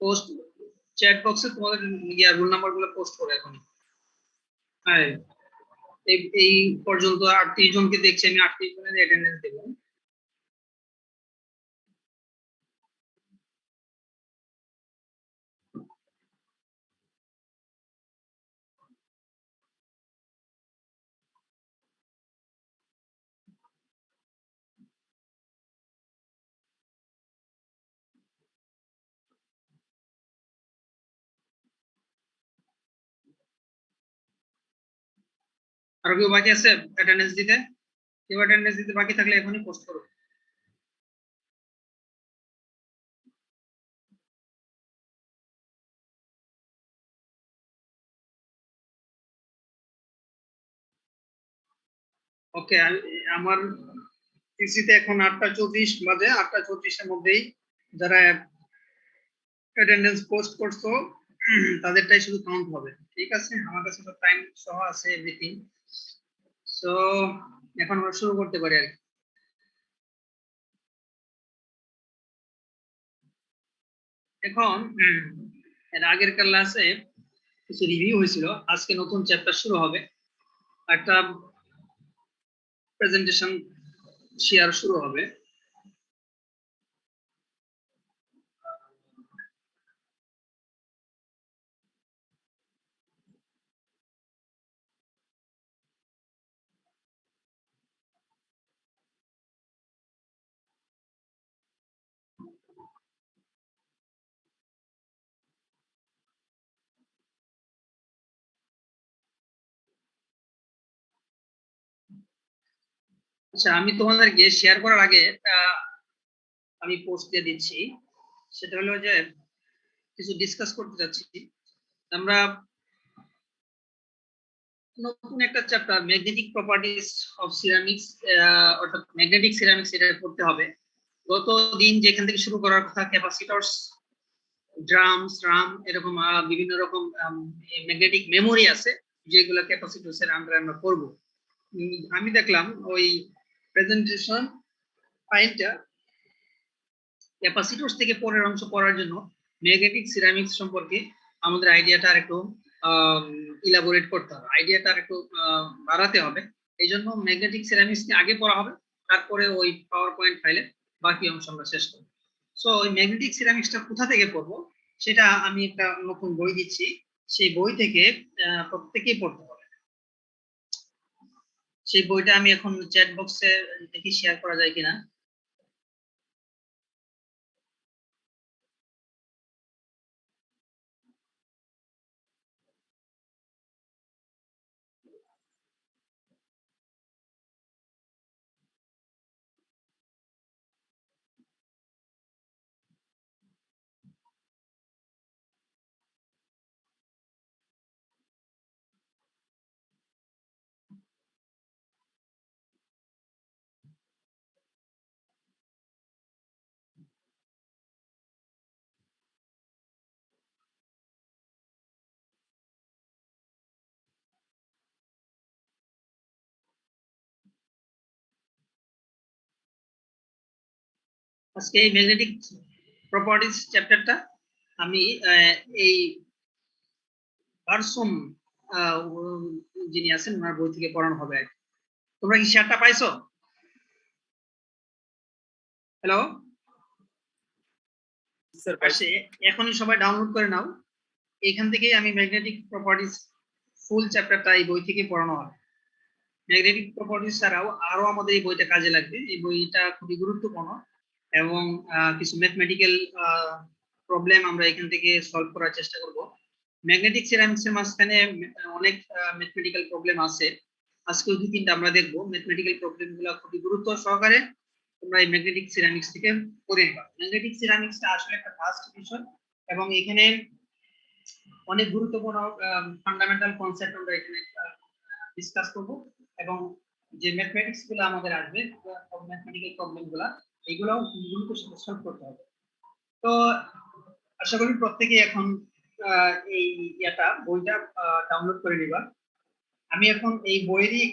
Post chat বক্সে তোমাদের roll number গুলো পোস্ট করে এখন। হ্যাঁ, এই পর্যন্ত 38 জনকে দেখছি আমি, 38 জনের অ্যাটেন্ডেন্স দেবো। আর কেউ বাকি আছে অ্যাটেন্ডেন্স দিতে? কেউ অ্যাটেন্ডেন্স দিতে বাকি থাকলে এখনই পোস্ট করো। ওকে, আমার পিসিতে এখন 8:34 বাজে। 8:34-এর মধ্যেই যারা অ্যাটেন্ডেন্স পোস্ট করছো তাদেরটাই শুধু কাউন্ট হবে। ঠিক আছে, আমার কাছে তো টাইম সহ আছে এভরিথিং। সো এখন আমরা শুরু করতে পারি আর কি। এখন এর আগের ক্লাসে কিছু রিভিউ হয়েছিল, আজকে নতুন চ্যাপ্টার শুরু হবে, একটা প্রেজেন্টেশন শেয়ার শুরু হবে। আচ্ছা, আমি তোমাদেরকে শেয়ার করার আগে আমি পোস্ট দিয়ে দিচ্ছি। সেটা হলো যে কিছু ডিসকাস করতে যাচ্ছি আমরা। নতুন একটা chapter magnetic properties of ceramics, অর্থাৎ ম্যাগনেটিক সিরামিক্স, এটা পড়তে হবে। গত দিন যেখান থেকে শুরু করার কথা, ক্যাপাসিটরস, ড্রামস, রাম, এরকম বিভিন্ন রকম ম্যাগনেটিক মেমোরি আছে যেগুলো ক্যাপাসিটরস এর আন্ডারে আমরা করব। আমি দেখলাম ওই প্রেজেন্টেশন ফাইলটা ক্যাপাসিটরস থেকে পরের অংশ পড়ার জন্য ম্যাগনেটিক সিরামিক্স সম্পর্কে আমাদের আইডিয়াটা আর একটু ইলাবোরেট করতে হবে, আইডিয়াটা আর একটু বাড়াতে হবে। এই জন্য ম্যাগনেটিক সিরামিক্স আগে পড়া হবে, তারপরে ওই পাওয়ার পয়েন্ট ফাইলে বাকি অংশ আমরা শেষ করব। সো ওই ম্যাগনেটিক সিরামিক্সটা কোথা থেকে পড়বো সেটা আমি একটা নতুন বই দিচ্ছি, সেই বই থেকে প্রত্যেকেই পড়তে হবে। সেই বইটা আমি এখন চ্যাট বক্সে দেখি শেয়ার করা যায় কিনা। আজকে এই ম্যাগনেটিক প্রপার্টিজ চ্যাপ্টারটা আমি এই পারসন যিনি আছেন ওনার বই থেকে পড়ানো হবে। তোমরা কি শেয়ারটা পাইছো? হ্যালো, পাশে এখনই সবাই ডাউনলোড করে নাও। এখান থেকেই আমি ম্যাগনেটিক প্রপার্টিজ ফুল চ্যাপ্টারটা এই বই থেকে পড়ানো হবে। ম্যাগনেটিক প্রপার্টিজ ছাড়াও আরো আমাদের এই বইটা কাজে লাগবে। এই বইটা খুবই গুরুত্বপূর্ণ এবং কিছু ম্যাথমেটিক্যাল প্রবলেম আমরা এখান থেকে সলভ করার চেষ্টা করব। ম্যাগনেটিক সিরামিক্স এর মাঝখানে অনেক ম্যাথমেটিক্যাল প্রবলেম আছে, আজকে 2-3টা আমরা দেখবো। ম্যাথমেটিক্যাল প্রবলেম গুলো খুবই গুরুত্ব সহকারে তোমরা এই ম্যাগনেটিক সিরামিক্স থেকে পড়ে নিবা। ম্যাগনেটিক সিরামিক্সটা আসলে একটা ফাস্ট বিষয় এবং এখানে অনেক গুরুত্বপূর্ণ ফান্ডামেন্টাল কনসেপ্ট আমরা এখানে ডিসকাস করব এবং যে ম্যাথমেটিক্স গুলো আমাদের আসবে, ম্যাথমেটিক্যাল প্রবলেম গুলো, এগুলো গুরুত্বের সাথে সলভ করতে হবে। তো আশা করি প্রত্যেকেই এখন এই বইটা ডাউনলোড করে নিবা। আমি এখন এই বইয়েরই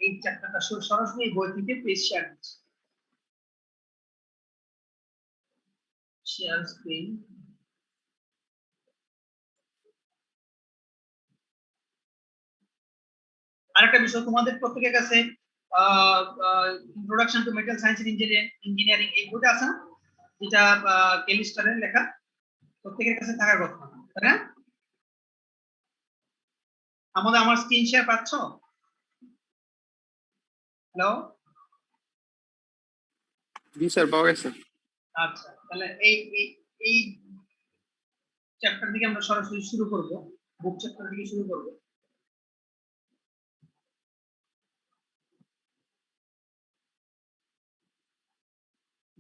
এই চ্যাপ্টারটা সরাসরি বই থেকে পেজ শেয়ার করছি। Share screen. আরেকটা বিষয় তোমাদের প্রত্যেকের কাছে introduction to metal science and engineering এই বইটা আছে না, যেটা কেমিস্টারের লেখা, প্রত্যেকের কাছে থাকার কথা, তাই না? আমার স্ক্রিন শেয়ার পাচ্ছ? হ্যালো, জি স্যার, পাওয়া গেছে। আচ্ছা, তাহলে এই এই এই চ্যাপ্টার থেকে আমরা সরাসরি শুরু করব, বুক চ্যাপ্টার থেকে শুরু করব।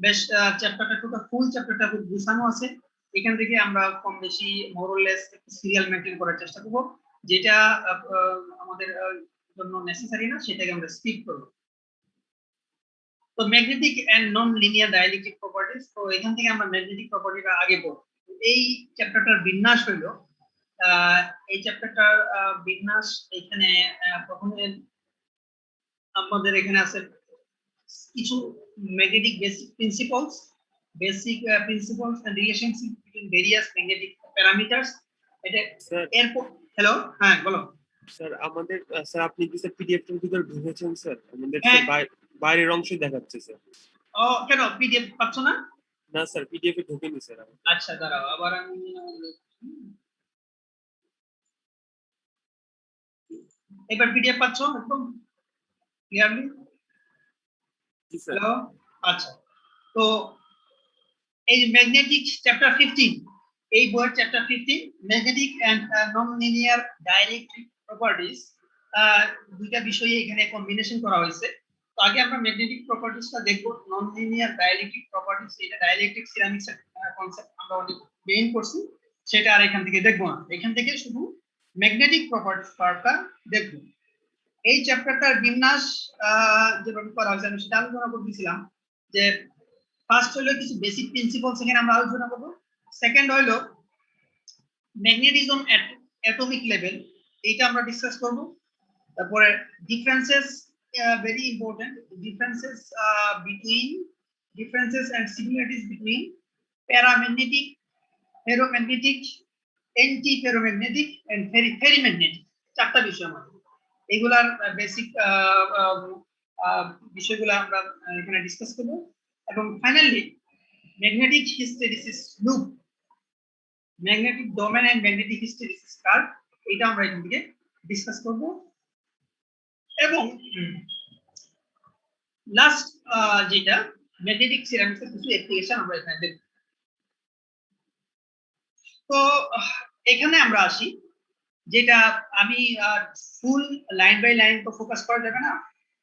বেশ, চ্যাপ্টারটা টোটাল ফুল চ্যাপ্টারটা খুব গুছানো আছে। এখান থেকে আমরা কম বেশি মোরলেস সিরিয়াল মেনটেন করার চেষ্টা করব, যেটা আমাদের জন্য নেসেসারি না সেটাকে আমরা স্কিপ করব। তো magnetic and non linear dielectric properties, তো এখান থেকে আমরা ম্যাগনেটিক প্রপার্টিটা আগে পড়ব। এই চ্যাপ্টারটার বিন্যাস হইল, এই চ্যাপ্টারটার বিন্যাস এখানে প্রথমে আমাদের এখানে আছে কিছু magnetic basic principles and relationship between various magnetic parameters. এটা এরপর, হ্যালো, হ্যাঁ বলো স্যার। আমাদের স্যার, আপনি কি স্যার পিডিএফ এর ভিতর ঢুকেছেন স্যার? আমাদের স্যার বাইরের অংশই দেখাচ্ছে স্যার। ও কেন পিডিএফ পাচ্ছ না? না স্যার, পিডিএফ এ ঢুকেনি স্যার। আচ্ছা দাঁড়াও, আবার আমি এবার পিডিএফ পাচ্ছ একদম ক্লিয়ারলি? জি স্যার। হ্যালো, আচ্ছা। তো এই ম্যাগনেটিক চ্যাপ্টার 15, এই বইয়ের chapter 15 magnetic and non linear dielectric properties, দুইটা বিষয়ে এখানে কম্বিনেশন করা হয়েছে। তো আগে আমরা ম্যাগনেটিক প্রপার্টিজটা দেখব। নন লিনিয়ার ডাইইলেকট্রিক প্রপার্টিজ, এটা ডাইইলেকট্রিক সিরামিক্স কনসেপ্ট আমরা অনেক গেইন করছি, সেটা আর এখান থেকে দেখব না। এখান থেকে শুধু ম্যাগনেটিক প্রপার্টিজ পার্টটা দেখব। এই চ্যাপ্টারটার বিন্যাস যেভাবে করা হয়েছে আমি সেটা আলোচনা করতেছিলাম, যে ফার্স্ট হলো কিছু বেসিক প্রিন্সিপল এখানে আমরা আলোচনা করব। সেকেন্ড হলো ম্যাগনেটিজম এট অ্যাটমিক লেভেল, এইটা আমরা ডিসকাস করব। তারপরে differences, very important, differences and similarities between paramagnetic, ferromagnetic, anti ferromagnetic and ferrimagnetic, চারটা বিষয় আমাদের এগুলার বেসিক বিষয়গুলো আমরা এখানে ডিসকাস করব। এবং finally magnetic hysteresis loop, magnetic domain and magnetic hysteresis curve, এটা আমরা এখান থেকে ডিসকাস করব। এবং লাস্ট যেটা ম্যাগনেটিক সিরামিক্সের কিছু অ্যাপ্লিকেশন আমরা এখানে দেখব। তো এখানে আমরা আসি, যেটা আমি ফুল লাইন বাই লাইন তো ফোকাস করা যাবে না,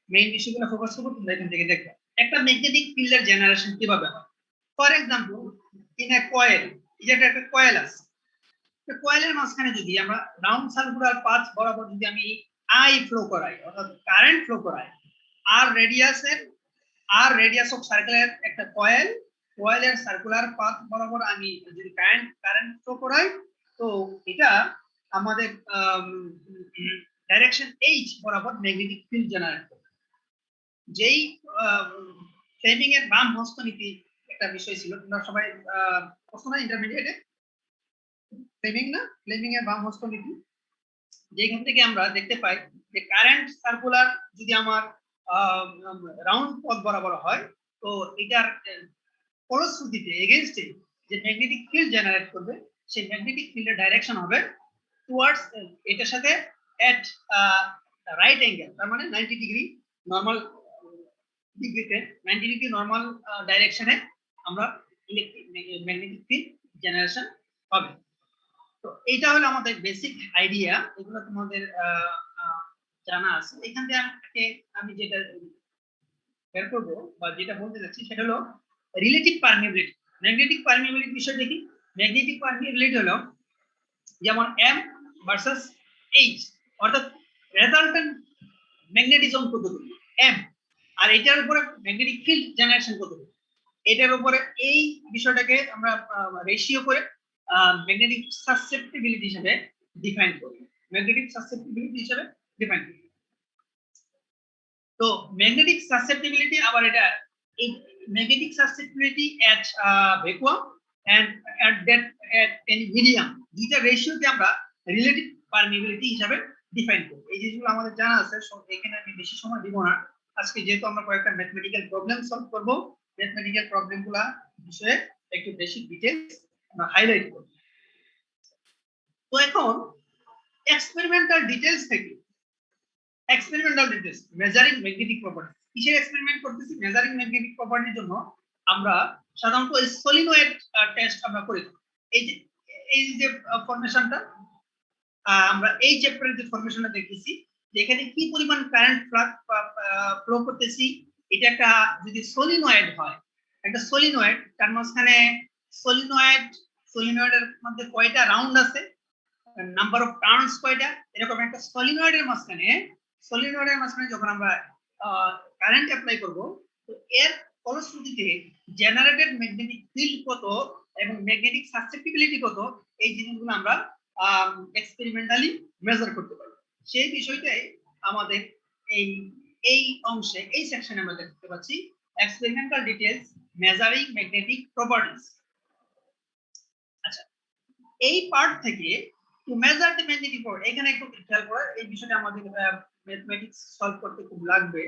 মেইন বিষয়গুলো ফোকাস করব, তোমরা এখান থেকে দেখবে একটা ম্যাগনেটিক ফিল্ডের জেনারেশন কিভাবে হয়। For example, in a coil, যেটা একটা কয়েল আছে, তো কয়েলের মাঝখানে যদি আমরা রাউন্ড সার্কুলার পাথ বরাবর যদি আমি আই ফ্লো করাই, অর্থাৎ কারেন্ট ফ্লো করাই, আর রেডিয়াস অফ সার্কেলের একটা কয়েলের সার্কুলার পাথ বরাবর আমি যদি কারেন্ট ফ্লো করাই, তো এটা আমাদের ডাইরেকশন এইচ বরাবর ম্যাগনেটিক ফিল্ড জেনারেট করবে। যেই ফ্লেমিং এর বাম হস্তনীতি একটা বিষয় ছিল, তোমরা সবাই প্রশ্ন না ইন্টারমিডিয়েটে, ফ্লেমিং এর বাম হস্তনীতি, যেখান থেকে আমরা দেখতে পাই যে কারেন্ট সার্কুলার যদি আমার রাউন্ড পথ বরাবর হয়, তো এটার ফলশ্রুতিতে এগেইনস্টে যে ম্যাগনেটিক ফিল্ড জেনারেট করবে, সেই ম্যাগনেটিক ফিল্ডের ডাইরেকশন হবে টুয়ার্ডস এটার সাথে এট রাইট অ্যাঙ্গেল, তার মানে 90 ডিগ্রি নরমাল ডিগ্রিতে, 90 ডিগ্রি নরমাল ডাইরেকশনে আমরা ইলেকট্রিক ম্যাগনেটিক ফিল্ড জেনারেশন হবে। তো এইটা হলো আমাদের বেসিক আইডিয়া, এগুলো তোমাদের জানা আছে। এখান থেকে আমি যেটা বের করবো বা যেটা বলতে যাচ্ছি সেটা হলো রিলেটিভ পারমিয়াবিলিটি। ম্যাগনেটিক পারমিয়াবিলিটি বিষয় দেখি। ম্যাগনেটিক পারমিয়াবিলিটি হলো যেমন এম ভার্সেস এইচ, অর্থাৎ রেজাল্টেন্ট ম্যাগনেটিজম কতটুকু এম, আর এটার উপরে ম্যাগনেটিক ফিল্ড জেনারেশন কতটুকু, এটার উপরে এই বিষয়টাকে আমরা রেশিও করে ম্যাগনেটিক সাসসেপ্টিবিলিটি হিসেবে ডিফাইন করি। তো ম্যাগনেটিক সাসসেপ্টিবিলিটি আবার এটা এই magnetic susceptibility at vacuum and at any medium, দুইটা রেশিওকে আমরা রিলেটিভ পারমিয়াবিলিটি হিসেবে ডিফাইন করব। এই জিনিসগুলো আমাদের জানা আছে, এখানে আমি বেশি সময় দিব না। আজকে যেহেতু আমরা কয়েকটা ম্যাথমেটিক্যাল প্রবলেম সলভ করব, ম্যাথমেটিক্যাল প্রবলেমগুলো বিষয়ে একটু বেশি ডিটেইলস আমরা হাইলাইট করব। তো এখন এক্সপেরিমেন্টাল ডিটেইলস থেকে, experimental details measuring magnetic property, কিসের এক্সপেরিমেন্ট করতেছি? মেজারিং ম্যাগনেটিক প্রপার্টির জন্য আমরা সাধারণত সলিনয়েড টেস্ট আমরা করি। এই যে ফরমেশনটা আমরা এই চ্যাপ্টারে যে ফরমেশনটা দেখতেছি, যেখানে কি পরিমাণ কারেন্ট ফ্লো করতেছি, এটা একটা যদি সলিনয়েড হয়, একটা সলিনয়েড, তার মাঝখানে সলিনয়েডের মধ্যে কয়টা রাউন্ড আছে, নাম্বার অফ টার্নস কয়টা, এরকম একটা সলিনয়েডের মাঝখানে যখন আমরা কারেন্ট অ্যাপ্লাই করব, তো এর ফলশ্রুতিতে জেনারেটেড ম্যাগনেটিক ফিল্ড কত এবং ম্যাগনেটিক সাসেপ্টিবিলিটি কত, এই জিনিসগুলো আমরা এক্সপেরিমেন্টালি মেজার করতে পারি। সেই বিষয়টাই আমাদের এই অংশে, এই সেকশনে আমরা দেখতে পাচ্ছি experimental details measuring magnetic properties. আচ্ছা, এই পার্ট থেকে to measure the magnetic force, এখানে একটু খেয়াল করা, এই বিষয়টা আমাদের ম্যাথমেটিক্স সলভ করতে খুব লাগবে,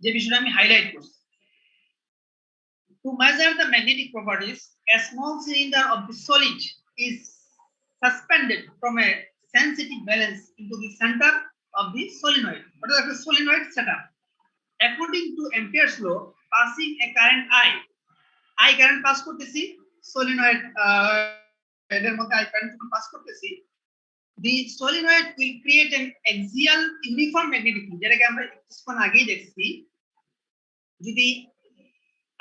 যে বিষয়টা আমি হাইলাইট করছি। To measure the magnetic properties, a small cylinder of the solid is suspended from a sensitive balance into the center of the solenoid. What is the solenoid setup? According to Ampere's law, passing a current I current pass করতেছি solenoid এর মধ্যে I current pass করতেছি, the solenoid will create an axial uniform magnetic field, যেটাকে আমরা কিছুক্ষণ আগেই দেখছি। যদি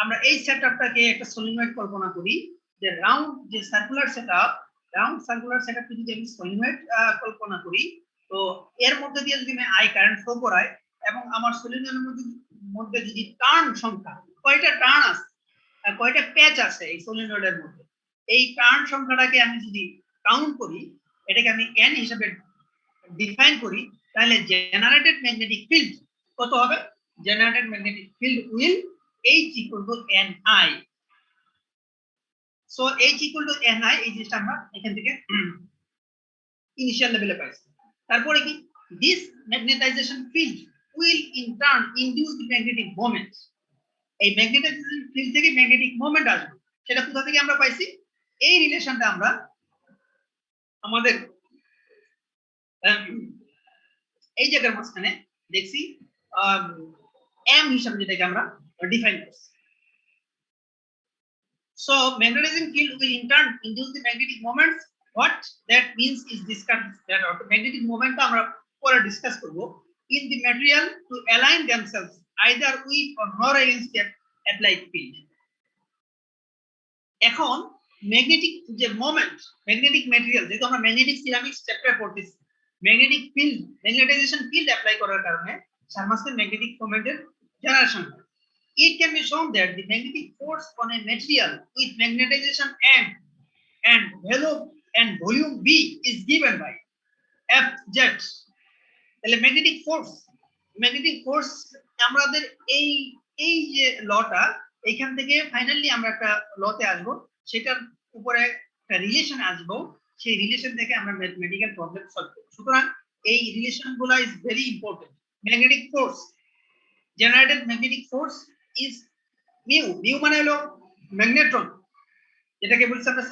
আমরা এই সেটআপটাকে একটা সলিনয়েড কল্পনা করি, যে রাউন্ড যে সার্কুলার সেটআপ যদি আমি সলিনয়েড কল্পনা করি, তো এর মধ্যে দিয়ে যদি আমি আই কারেন্ট ফ্লো করাই এবং আমার সলিনয়েডের মধ্যে যদি টার্ন সংখ্যা, কয়টা টার্ন আছে, কয়টা প্যাচ আছে এই সলিনয়েডের মধ্যে, এই টার্ন সংখ্যাটাকে আমি যদি কাউন্ট করি, এটাকে আমি n হিসেবে ডিফাইন করি, তাহলে জেনারেটেড ম্যাগনেটিক ফিল্ড কত হবে? Generated magnetic field will H equal to Ni. So H equal to Ni, এই জিনিসটা আমরা এখান থেকে ইনিশিয়াল লেভেলে পাইছি। তারপরে কি, this magnetization field will in turn induce the magnetic moment. এই ম্যাগনেটাইজেশন ফিল্ড থেকে ম্যাগনেটিক মোমেন্ট আসবে, সেটা কোথা থেকে আমরা পাইছি? এই রিলেশনটা আমরা আমাদের এই জায়গার মাঝখানে দেখছি m হিসাবে, যেটাকে আমরা ডিফাইন করছি। So magnetizing field will in turn induce the magnetic moments. What that means is discussed, that magnetic moment আমরা পরে ডিসকাস করব, in the material to align themselves either with or nor against the applied field. এখন magnetic যে moment, magnetic material, যেহেতু আমরা magnetic ceramics chapter পড়তেছি, magnetic field, magnetization field apply করার কারণে সারমাসের ম্যাগনেটিক মোমেন্টের জেনারেশন হয়। It can be shown that the magnetic force on a material with magnetization M and volume V is given by Fz. তাহলে magnetic force আমাদের এই যে লটা, এইখান থেকে ফাইনালি আমরা একটা লতে আসবো, সেটার উপরে একটা রিলেশন আসবো, সেই রিলেশন থেকে আমরা ম্যাথমেটিক্যাল প্রবলেম সলভ করব। সুতরাং এই রিলেশনগুলো is very important. Magnetic force, generated magnetic force is mu মানে হলো ম্যাগনেট্রন, যেটাকে বলছি আমরা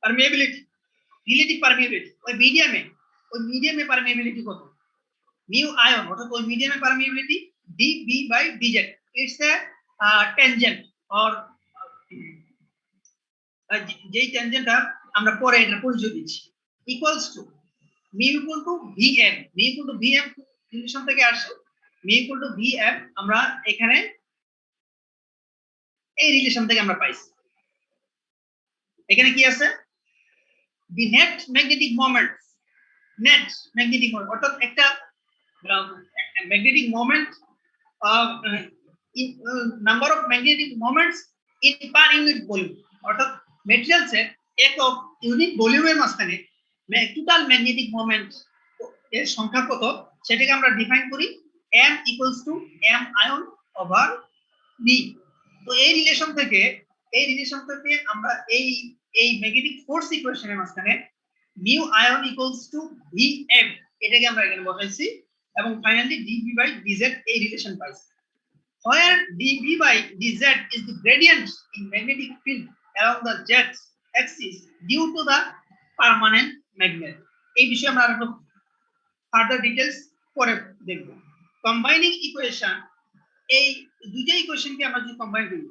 পারমিয়াবিলিটি, রিলেটিভ পারমিয়াবিলিটি। ওই মিডিয়ামে পারমিয়াবিলিটি কত? মিউ আয়ন, অর্থাৎ ওই মিডিয়ামে permeability dB by dz, it's a tangent or যেই ট্যানজেন্টটা আমরা পরে এটা পরিচয় দিচ্ছি, equals to mu equal to vm, relation থেকে আসে mu equal to vm, আমরা এখানে এই রিলেশন থেকে আমরা পাইছি। এখানে কি আছে? the net magnetic moment, অর্থাৎ একটা magnetic moment number of magnetic moments in per unit volume, অর্থাৎ ম্যাটেরিয়ালসের একক ইউনিট ভলিউমের মাঝখানে টোটাল ম্যাগনেটিক মোমেন্ট এর সংখ্যা কত, সেটাকে আমরা ডিফাইন করি m equals to m ion over v। তো এই রিলেশন থেকে আমরা এই ম্যাগনেটিক ফোর্স ইকুয়েশনের মাঝখানে mu ion equals to VM, এটাকে আমরা এখানে বসাইছি এবং ফাইনালি ডিভি বাই ডিজেড এই রিলেশন পাইছি। Where dV by dz is the gradient in magnetic field along the z axis due to the permanent magnet. এই বিষয়ে আমরা আরো ফার্দার ডিটেইলস পরে দেখব। কম্বাইনিং ইকুয়েশন, এই দুইটা ইকুয়েশনকে আমরা যদি কম্বাইন করি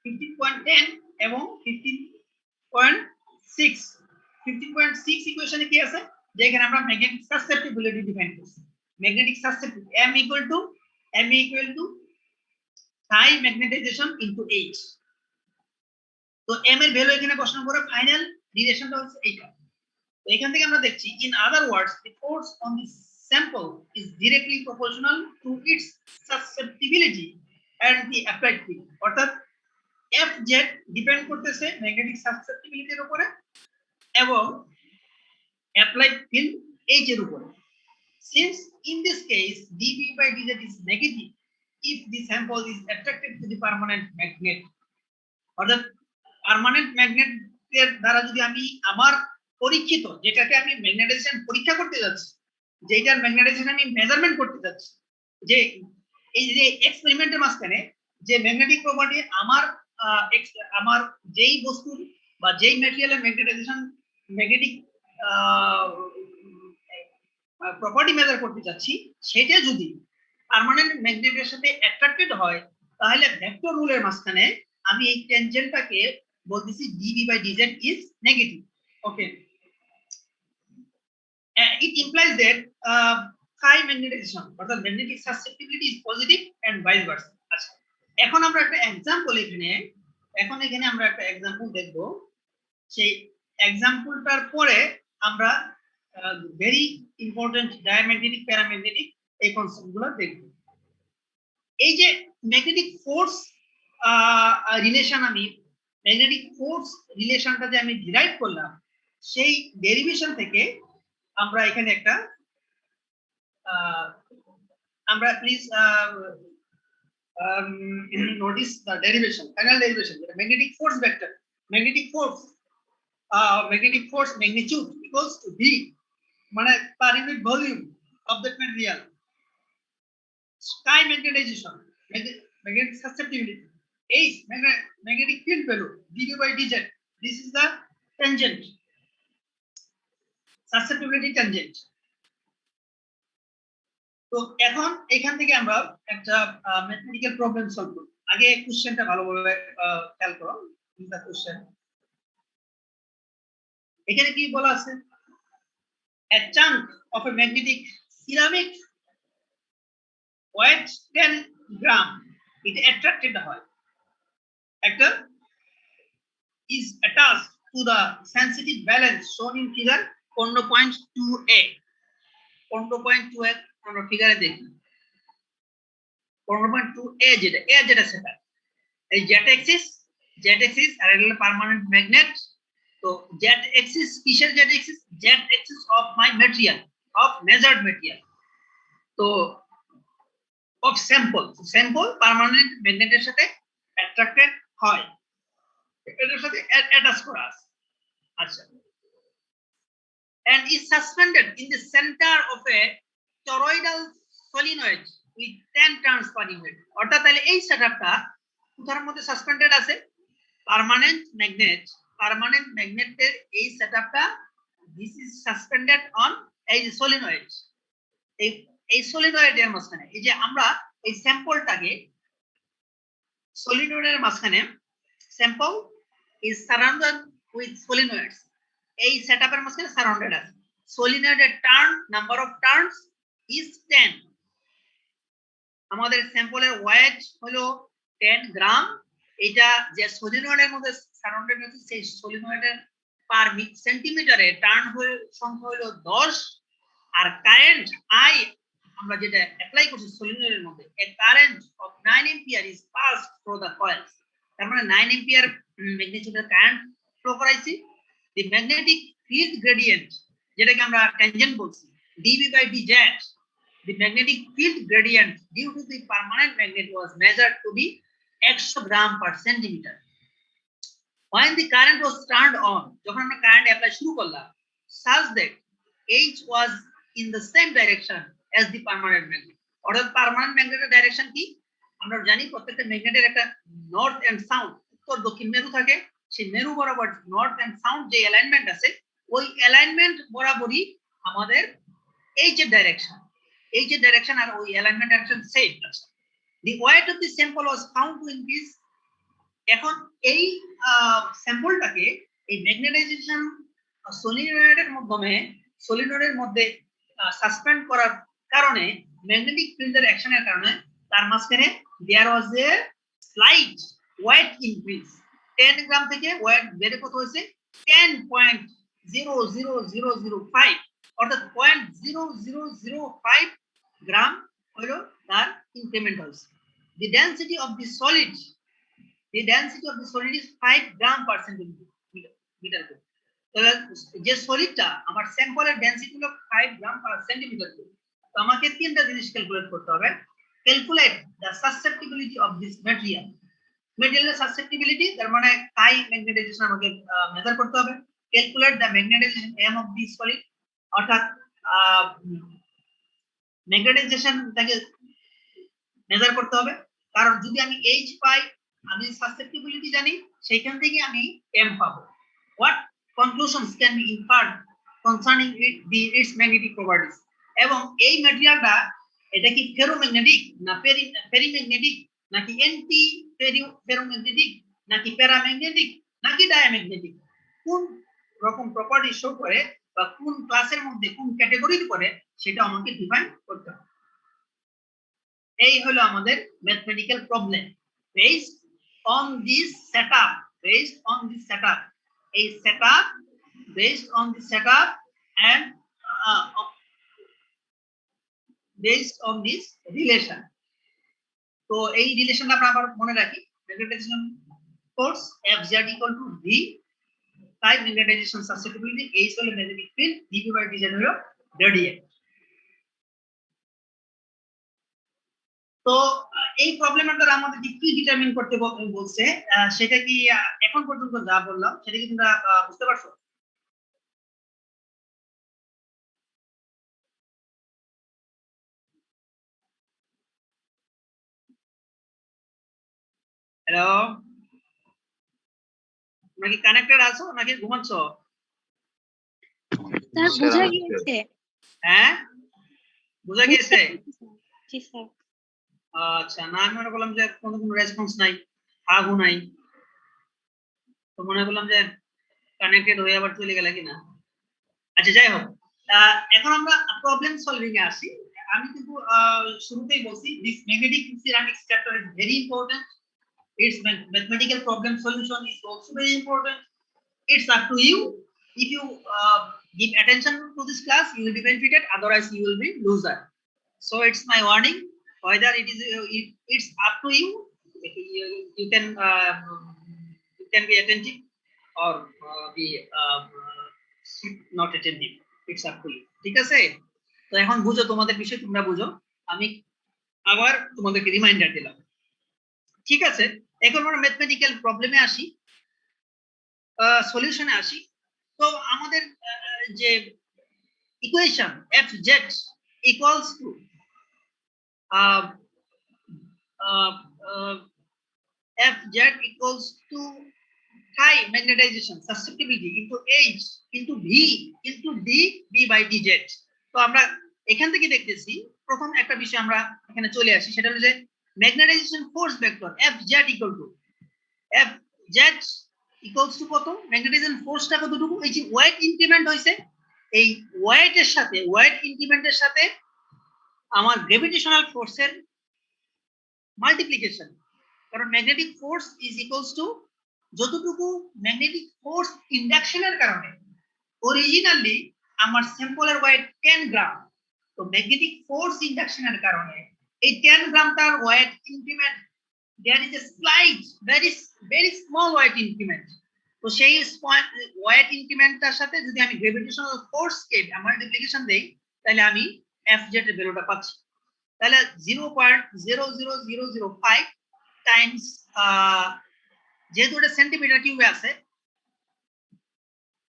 15.10 এবং 15.6, 15.6 ইকুয়েশনে কি আছে যে এখানে আমরা ম্যাগনেটিক সাসসেপ্টিবিলিটি ডিফাইন করছি। Magnetic susceptibility m equal to psi magnetization into h। তো m এর ভ্যালু এখানে বসানোর পরে ফাইনাল রিলেশনটা হচ্ছে এইটা। তো এখান থেকে আমরা দেখছি in other words the force on the sample is directly proportional to its susceptibility and the applied field। অর্থাৎ fz ডিপেন্ড করতেছে ম্যাগনেটিক সাসসেপ্টিবিলিটির উপরে এবং অ্যাপ্লাইড ফিল্ড h এর উপরে। Since in this case dV by dz is negative if the sample is attracted to the permanent magnet, অর্থাৎ permanent ম্যাগনেটের দ্বারা যদি আমি আমার পরীক্ষিত, যেটাকে আমি ম্যাগনেটাইজেশন পরীক্ষা করতে যাচ্ছি, যেটার ম্যাগনেটাইজেশন আমি মেজারমেন্ট করতে যাচ্ছি, যে এই যে এক্সপেরিমেন্টের মাঝখানে যে ম্যাগনেটিক প্রপার্টি আমার যেই বস্তুর বা যেই ম্যাটেরিয়ালের ম্যাগনেটাইজেশন ম্যাগনেটিক প্রপার্টি মেজার করতে যাচ্ছি, সেটা যদি পার্মানেন্ট ম্যাগনেটের সাথে অ্যাট্রাক্টেড হয় তাহলে ভেক্টর রুলের মাঝখানে আমি এই টেনজেন্টটাকে বলতেছি dV by dz is negative। Okay, it implies that psi magnetization অর্থাৎ magnetic susceptibility is positive and vice versa। আচ্ছা, এখন আমরা একটা एग्जांपल এখানে আমরা একটা एग्जांपल দেখব। সেই एग्जांपलটার পরে আমরা ভেরি ইম্পর্টেন্ট ডায়াম্যাগনেটিক প্যারাম্যাগনেটিক এই কনসেপ্টগুলো দেখব। এই যে ম্যাগনেটিক ফোর্স রিলেশন, আমি ম্যাগনেটিক ফোর্স রিলেশনটা যে আমি ডিরাইভ করলাম, সেই ডেরিভেশন থেকে আমরা এখানে একটা আমরা please notice the derivation, final derivation, magnetic force vector, magnetic force magnitude equals to v, মানে per unit volume of that material, sky magnetization, magnetic susceptibility, H magnetic field value, dV by dz, this is the tangent, susceptibility tangent। তো এখন এখান থেকে আমরা একটা mathematical problem solve করব। আগে কোশ্চেনটা ভালোভাবে খেয়াল করো। দ্য কোশ্চেন এখানে কি বলা আছে, a chunk of a magnetic ceramic weight 10 gram, it attracted হয়, একটা is attached to the sensitive balance shown in figure 15.2a। 15.2a আমরা ফিগারে দেখি 15.2a যেটা সেটা এই z axis আর এটা হলো পার্মানেন্ট ম্যাগনেট। তো z axis কিসের z axis? z axis of my material, of measured material, তো of sample পার্মানেন্ট ম্যাগনেটের সাথে অ্যাট্রাক্টেড হয়, এটার সাথে অ্যাটাচ করা আছে। আচ্ছা, and is suspended in the center of a toroidal solenoid with 10 turns per unit। অর্থাৎ তাহলে এই সেটআপটা কোথার মধ্যে সাসপেন্ডেড আছে? পার্মানেন্ট ম্যাগনেটের এই সেটআপটা this is suspended on a solenoid। এই সলিনয়েডের মাঝখানে এই যে আমরা এই স্যাম্পলটাকে সলিনয়েডের মাঝখানে, sample is surrounded with solenoids, এই সেটআপের মাঝখানে সারাউন্ডেড আছে। সলিনয়েডের নাম্বার অফ টার্নস is 10। আমাদের স্যাম্পলের ওয়েট হলো 10 গ্রাম। এটা যে সলিনয়েডের মধ্যে সারাউন্ডেড আছে সেই সলিনয়েডের পার সেন্টিমিটারে টার্ন সংখ্যা হলো 10। আর কারেন্ট I আমরা যেটা অ্যাপ্লাই করছি সলিনয়েডের মধ্যে, a current of 9 ampere is passed through the coils। তার মানে 9 ampere ম্যাগনেটিউডের কারেন্ট ফ্লো করাইছি। the magnetic field gradient যেটাকে আমরা ট্যানজেন্ট বলছি, dV by dz, the magnetic field gradient due to the permanent magnet was measured to be 100 gram per centimeter when the current was turned on। যখন আমরা current apply শুরু করলাম, such that H was in the same direction as the permanent magnet. অর্থাৎ permanent ম্যাগনেটের direction কি? আমরা জানি প্রত্যেকটা ম্যাগনেটের একটা নর্থ এন্ড সাউথ, উত্তর দক্ষিণ মেরু থাকে। সেই মেরু বরাবর নর্থ এন্ড সাউথ যে অ্যালাইনমেন্ট আছে, ওই অ্যালাইনমেন্ট বরাবরই আমাদের H এর ডাইরেকশন। H এর ডাইরেকশন আর ওই অ্যালাইনমেন্ট ডাইরেকশন সেম আছে। The weight of the sample was found to increase. এখন এই স্যাম্পলটাকে এই ম্যাগনেটাইজেশন সলিনয়েডের মাধ্যমে সলিনয়েডের মধ্যে সাসপেন্ড করার কারণে ম্যাগনেটিক ফিল্ডের অ্যাকশনের কারণে তার মাঝখানে দেয়ার ওয়াজ এ স্লাইট ওয়েট ইনক্রিজ। 10 গ্রাম থেকে ওয়েট বেড়ে কত হয়েছে? 10.00005, অর্থাৎ 0.0005 গ্রাম হলো তার ইনক্রিমেন্ট হয়েছে। The density of the solid is 5 gram per centimeter cube. তাহলে যে সলিডটা আমার স্যাম্পলের ডেনসিটি হলো 5 গ্রাম পার সেন্টিমিটার কিউব। তো আমাকে তিনটা জিনিস ক্যালকুলেট করতে হবে। Calculate the susceptibility of this material. ম্যাটেরিয়ালের সাসেপ্টিবিলিটি তার মানে হাই ম্যাগনেটাইজেশন আমাকে মেজার করতে হবে। Calculate the magnetization M of this solid, অর্থাৎ ম্যাগনেটাইজেশনটাকে মেজার করতে হবে। কারণ যদি আমি H পাই, আমি সাসেপ্টিবিলিটি জানি, সেইখান থেকে আমি M পাবো। What conclusions can be inferred concerning its magnetic properties? এবং এই ম্যাটেরিয়ালটা এটা কি ফেরোম্যাগনেটিক না পেরিম্যাগনেটিক নাকি অ্যান্টি ফেরোম্যাগনেটিক নাকি প্যারাম্যাগনেটিক নাকি ডায়াম্যাগনেটিক, কোন রকম প্রপার্টি শো করে বা কোন ক্লাসের মধ্যে কোন ক্যাটাগরিতে পড়ে সেটা আমাকে ডিফাইন করতে হবে। এই হলো আমাদের mathematical problem. Based on this setup and based on this relation. তো এই রিলেশনটা আমরা আবার মনে রাখি, ম্যাগনেটাইজেশন ফোর্স Fz = V, তাই ম্যাগনেটাইজেশন সাসেপ্টিবিলিটি H হলো ম্যাগনেটিক ফিল্ড, dV/dz হলো রেডিয়েট। তো এই প্রবলেমের দ্বারা আমাদের কি ডিটারমিন করতে বলছে, সেটা কি এখন পর্যন্ত যা বললাম সেটা কি তোমরা বুঝতে পারছো? হ্যালো, তোমরা কি কানেক্টেড আছো নাকি ঘুমাচ্ছ? স্যার বোঝা গিয়েছে। হ্যাঁ, বোঝা গিয়েছে? জি স্যার। আচ্ছা, না আমি মনে করলাম যে কোনো রেসপন্স নাই, আগু নাই, তো মনে করলাম যে কানেক্টেড হয়ে আবার চলে গেল কিনা। আচ্ছা, যাই হোক, এখন আমরা প্রবলেম সলভিং এ আসি। আমি কিন্তু শুরুতেই বলছি this magnetic ceramics chapter is very important. Its mathematical problem solution is also very important. It's up to you. If you give attention to this class, you will be benefited. Otherwise, you will be loser. So it's my warning. Whether it's up to you. You can be attentive or be not attentive. It's up to you. ঠিক আছে? তো এখন বুঝো, তোমাদের বিষয় তোমরা বুঝো, আমি আবার তোমাদেরকে রিমাইন্ডার দিলাম। ঠিক আছে, এখন আমরা ম্যাথমেটিক্যাল প্রবলেমে আসি, সলিউশনে আসি। তো আমাদের যে equation Fz equals to Fz equals to high magnetization susceptibility into H into V into dV/dz। তো আমরা এখান থেকে দেখতেছি প্রথম একটা বিষয় আমরা এখানে চলে আসি, সেটা হলো যে magnetization force vector Fz equals to কত? ম্যাগনেটাইজেশন ফোর্সটা কতটুকু? এই যে ওয়েট ইনক্রিমেন্ট হইছে, এই ওয়েট ইনক্রিমেন্টের সাথে আমার গ্র্যাভিটেশনাল ফোর্সের মাল্টিপ্লিকেশন। কারণ magnetic force is equals to যতটুকু ম্যাগনেটিক ফোর্স ইন্ডাকশনের কারণে অরিজিনালি আমার স্যাম্পলের ওয়েট 10 গ্রাম, তো ম্যাগনেটিক ফোর্স ইন্ডাকশনের কারণে এই 10 গ্রামটার weight increment, there is a slight very small weight increment। তো সেই ওয়েট ইনক্রিমেন্টটার সাথে যদি আমি গ্র্যাভিটেশনাল ফোর্স কে মাল্টিপ্লিকেশন দেই, তাহলে আমি Fz এর ভ্যালুটা পাচ্ছি। তাহলে 0.00005 টাইমস, যেহেতু এটা সেন্টিমিটার কিউবে আছে,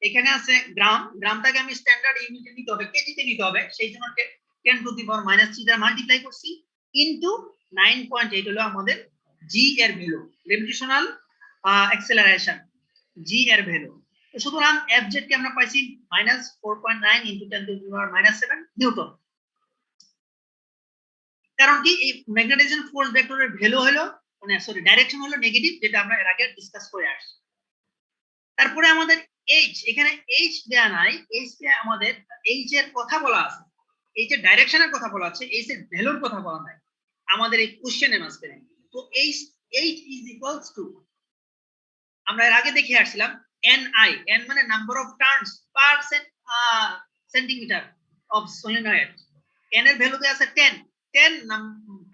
এখানে আছে গ্রাম, গ্রামটাকে আমি স্ট্যান্ডার্ড ইউনিটে নিতে হবে, কেজিতে নিতে হবে, সেই জন্য 10 টু দি পাওয়ার -3 দ্বারা মাল্টিপ্লাই করছি ইনটু 9.8 হলো আমাদের জি এর ভ্যালু, গ্র্যাভিটেশনাল অ্যাক্সেলারেশন জি এর ভ্যালু। তো সুতরাং এফজেড কে আমরা পাইছি -4.9 into 10 to the power -7 Newton. কারণ কি এই ম্যাগনেটাইজেশন ফোর্স ভেক্টরের ভ্যালু হলো মানে সরি ডাইরেকশন হলো নেগেটিভ, যেটা আমরা এর আগে ডিসকাস করে আসছি। তারপরে আমাদের এইচ, এখানে এইচ দেয়া নাই, এইচ কে আমাদের এইচ এর কথা বলা আছে, এইচ এর ডাইরেকশনের কথা বলা আছে, এইচ এর ভ্যালুর কথা বলা নাই আমাদের এই কোশ্চেনের মাঝখানে। তো এইচ ইজ ইকুয়ালস টু, আমরা এর আগে দেখে আসছিলাম ni, n মানে number of turns per centimetre of solenoid, n এর ভ্যালু দেয়া আছে 10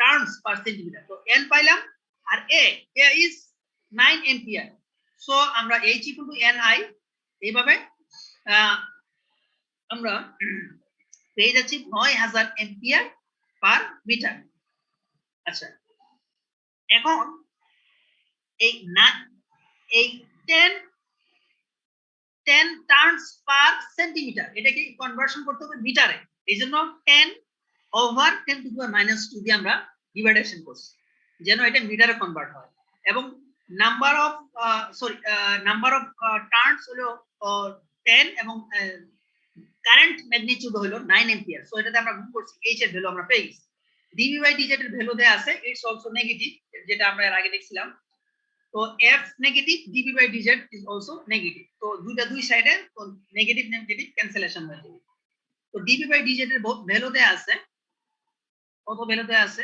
টার্নস পার সেন্টিমিটার। তো n পাইলাম, আর a ইজ 9 এম্পিয়ার। সো আমরা h ইকুয়াল টু ni এইভাবে আমরা পেয়ে যাচ্ছি 9000 এম্পিয়ার পার মিটার। আচ্ছা, এখন এই 10 টার্নস পার সেন্টিমিটার, এটাকে কনভার্সন করতে হবে মিটারে, এইজন্য 10 ওভার 10 টু দি পাওয়ার -2 দিয়ে আমরা ডিভাইডেশন করছি যেন এটা মিটারে কনভার্ট হয়। এবং নাম্বার অফ টার্নস হলো 10 এবং কারেন্ট ম্যাগনিটিউড হলো 9 এম্পিয়ার। সো এটাতে আমরা গুণ করছি, এইচ এর ভ্যালু আমরা পেয়ে গেছি। ডিভি বাই ডিজেড এর ভ্যালু দেয়া আছে, ইটস অলসো নেগেটিভ, যেটা আমরা এর আগে দেখছিলাম। তো f negative, dv by dz is also negative. তো দুই সাইডে নেগেটিভ ক্যান্সেলেশন হয়ে যাবে। তো dv বাই dz এর ভ্যালু দেয়া আছে, কত ভ্যালু দেয়া আছে?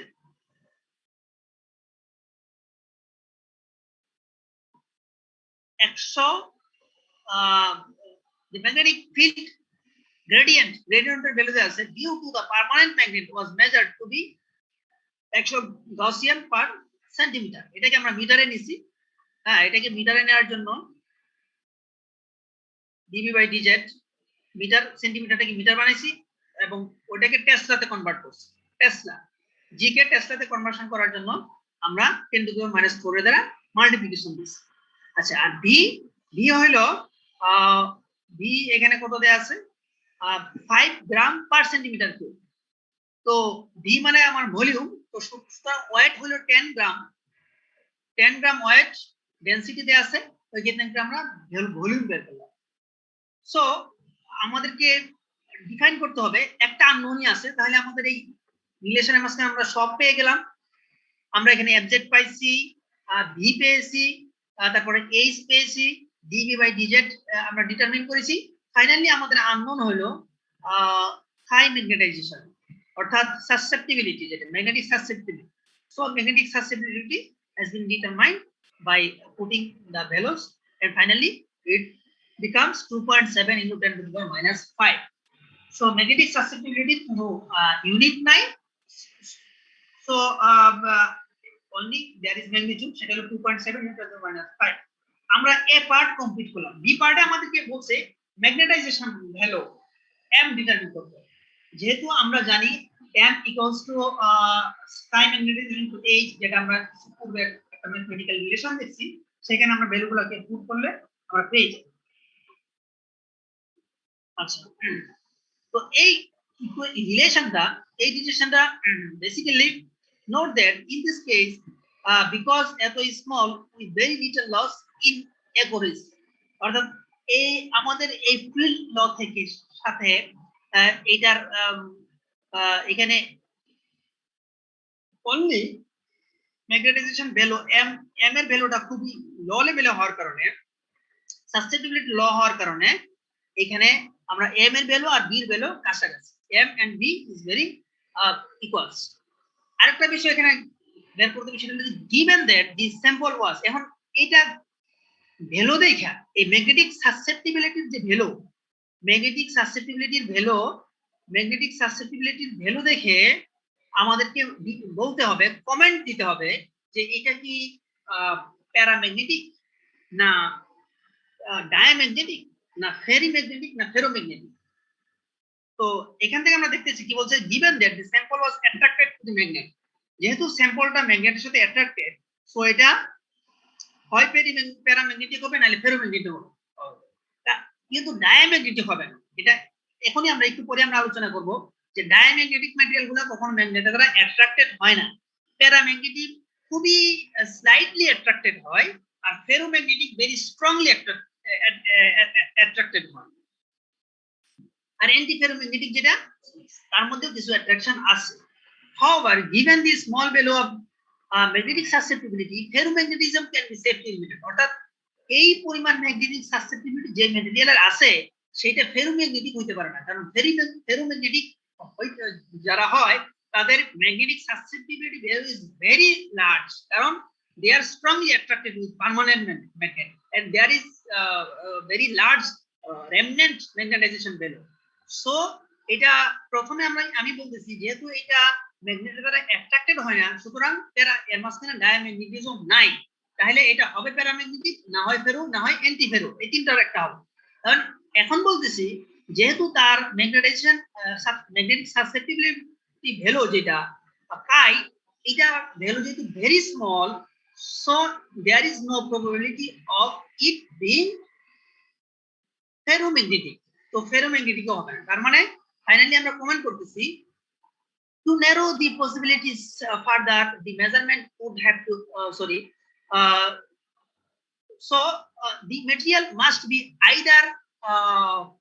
the magnetic field gradient এর ভ্যালু দেয়া আছে, due to the permanent magnet was measured to be 100 Gaussian per centimeter। এটাকে আমরা মিটারে নিছি, হ্যাঁ এটাকে মিটারে নেওয়ার জন্য dv বাই dz মিটার সেন্টিমিটারটাকে মিটার বানাইছি এবং ওটাকে টেসলাতে কনভার্ট করছি। টেসলা, জি কে টেসলাতে কনভার্সন করার জন্য আমরা 10 টু দি পাওয়ার -4 এর দ্বারা মাল্টিপ্লিকেশন দিছি। আচ্ছা, আর ভি হলো ভি এখানে কত দেয়া আছে? 5 গ্রাম পার সেন্টিমিটার কিউব। তো ভি মানে আমার ভলিউম, তো সুতরাং ওয়েট হলো 10 গ্রাম, 10 গ্রাম ওয়েট ডেনসিটি দেয়া আছে, ওই ক্ষেত্রে আমরা ভলিউম বের করলাম। সো আমাদেরকে ডিফাইন করতে হবে, একটা আননোনই আছে, তাহলে আমাদের এই রিলেশনের মাঝখানে আমরা সব পেয়ে গেলাম। আমরা এখানে এফজেড পাইছি, ভি পেয়েছি, তারপরে এইচ পেয়েছি, ডিভি বাই ডিজেড আমরা ডিটারমিন করেছি। ফাইনালি আমাদের আননোন হলো হাই ম্যাগনেটাইজেশন, অর্থাৎ সাসেপ্টিবিলিটি, যেটা magnetic susceptibility. So magnetic susceptibility has been determined by putting the values, and finally it becomes 2.7 into 10 to the power -5. So magnetic susceptibility to unit 9. So only there is magnitude, সেটা হলো 2.7 into 10 to the power -5. আমরা এ part complete করলাম। B পার্টে আমাদেরকে বলছে magnetization value m determine করতে। যেহেতু আমরা জানি m equals to sin magnetization to h, যেটা আমরা পূর্বে একটা ম্যাথমেটিক্যাল রিলেশন দেখছি, সেখানে আমরা ভ্যালুগুলোকে পুট করলে আমরা পেয়ে যাই। আচ্ছা, তো এই রিলেশনটা basically note that in this case because এত small with very little loss in accuracy, অর্থাৎ এই আমাদের এই ফিল্ড ল থেকে সাথে এটার এখানে অনলি ম্যাগনেটাইজেশন ভ্যালু m এর ভ্যালুটা খুবই লো লেভেলে হওয়ার কারণে, সাসেপ্টিবিলিটি লো হওয়ার কারণে এখানে আমরা m এর ভ্যালু আর b এর ভ্যালু কাছাকাছি, m and b is very equals। আরেকটা বিষয় এখানে বের করতে হবে, সেটা হলো given that the sample was, এখন এটা ভ্যালু দেখা এই ম্যাগনেটিক সাসেপ্টিবিলিটির যে ভ্যালু, ম্যাগনেটিক সাসেপ্টিবিলিটির ভ্যালু দেখে আমাদেরকে বলতে হবে, কমেন্ট দিতে হবে যে এটা কি প্যারাম্যাগনেটিক না ডায়াম্যাগনেটিক না ফেরিম্যাগনেটিক না ফেরোম্যাগনেটিক। তো এখান থেকে আমরা দেখতেছি কি বলছে, given that the sample was attracted to the magnet, যেহেতু স্যাম্পলটা ম্যাগনেটের সাথে অ্যাট্রাক্টেড, সো এটা হয় প্যারাম্যাগনেটিক হবে নাহলে ফেরোম্যাগনেটিক হবে। কিন্তু ডায়াম্যাগনেটিক হবে না। এটা এখনই আমরা একটু পরে আমরা আলোচনা করব যে ডায়াম্যাগনেটিক ম্যাটেরিয়াল গুলো কখনো ম্যাগনেটের দ্বারা অ্যাট্রাক্টেড হয় না। প্যারাম্যাগনেটিক খুবই স্লাইটলি অ্যাট্রাক্টেড হয়, আর ফেরোম্যাগনেটিক ভেরি স্ট্রংলি অ্যাট্রাক্টেড হয়। আর অ্যান্টি ফেরোম্যাগনেটিক যেটা, তার মধ্যে কিছু অ্যাট্রাকশন আছে। However, given the small value of magnetic susceptibility, ferromagnetism can be safely limited. অর্থাৎ এই পরিমাণ ম্যাগনেটিক সাসেপ্টিবিলিটি যে ম্যাটেরিয়ালের আছে সেটা ফেরোম্যাগনেটিক হইতে পারে না, কারণ ফেরোম্যাগনেটিক যারা হয় তাদের magnetic susceptibility value is very large, কারণ they are strongly attracted with permanent magnet and there is very large remnant magnetization value. So এটা প্রথমে আমি বলতেছি যেহেতু এটা ম্যাগনেটের দ্বারা অ্যাট্রাক্টেড হয় না, সুতরাং এর মাঝখানে ডায়াম্যাগনেটিজম নাই, তাহলে এটা হবে প্যারাম্যাগনেটিক, না হয় ফেরো, না হয় অ্যান্টি ফেরো, এই তিনটার একটা হবে। কারণ এখন বলতেছি যেহেতু তার ম্যাগনেটাইজেশন ম্যাগনেটিক সাসেপ্টিবিলিটি ভ্যালু যেটা পাই, এটা ভ্যালু যেহেতু very small, so there is no probability of it being ferromagnetic. তো ফেরোম্যাগনেটিক হবে না, তার মানে ফাইনালি আমরা কমেন্ট করতেছি to narrow the possibilities further, the measurement would have to the material must be either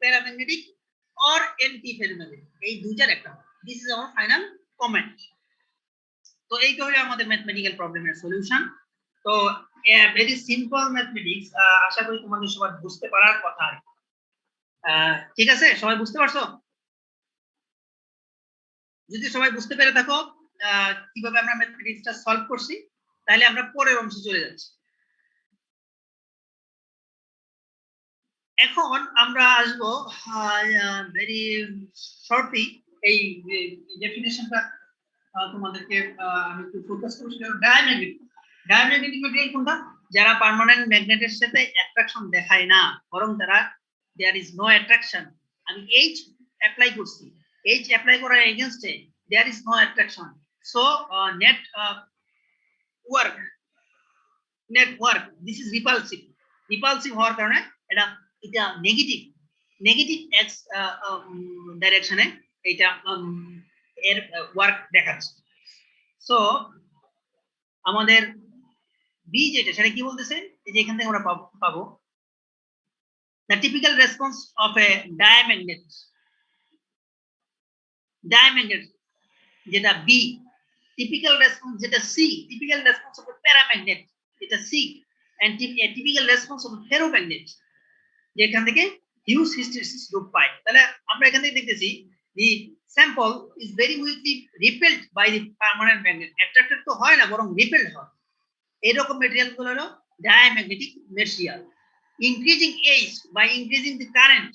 paramagnetic or anti-ferromagnetic. এই দুইটার একটা। This is our final comment. তো এই হলো আমাদের ম্যাথমেটিক্যাল প্রবলেমের সলিউশন। তো ভেরি সিম্পল ম্যাথমেটিক্স, আশা করি তোমাদের সবাই বুঝতে পারার কথা। ঠিক আছে, সবাই বুঝতে পারছো? যদি সবাই বুঝতে পেরে থাকো কিভাবে আমরা ম্যাথমেটিক্সটা সলভ করছি, তাহলে আমরা পরের অংশে চলে যাচ্ছি। এখন আমরা আসবো ভেরি শর্টলি এই ডেফিনেশনটা তোমাদেরকে আমি একটু ফোকাস করছি। ডায়াম্যাগনেটিক ম্যাটেরিয়াল কোনটা? যারা পার্মানেন্ট ম্যাগনেটের সাথে অ্যাট্রাকশন দেখায় না, বরং তারা দেয়ার ইজ নো অ্যাট্রাকশন। আমি এইচ অ্যাপ্লাই করছি, H apply করার against it, there is no attraction. So net work, this is repulsive হওয়ার কারণে এটা নেগেটিভ x ডাইরেকশনে এটা এর ওয়ার্ক দেখাচ্ছে। সো আমাদের বি যেটা, সেটা কি বলতেছে, এই যে এখান থেকে আমরা পাবো the typical response of a diamagnet যেটা বি, টিপিক্যাল রেসপন্স যেটা C, typical response of paramagnet যেটা C, and typical response of ferromagnet যেখান থেকে হিউজ হিস্টেরিসিস গ্রুপ পাই। তাহলে আমরা এখান থেকে দেখতেছি the sample is very weakly repelled by the permanent magnet. Attracted তো হয় না, বরং রিপেলড হয়। এরকম ম্যাটেরিয়াল গুলো হলো diamagnetic material. Increasing H by increasing the current,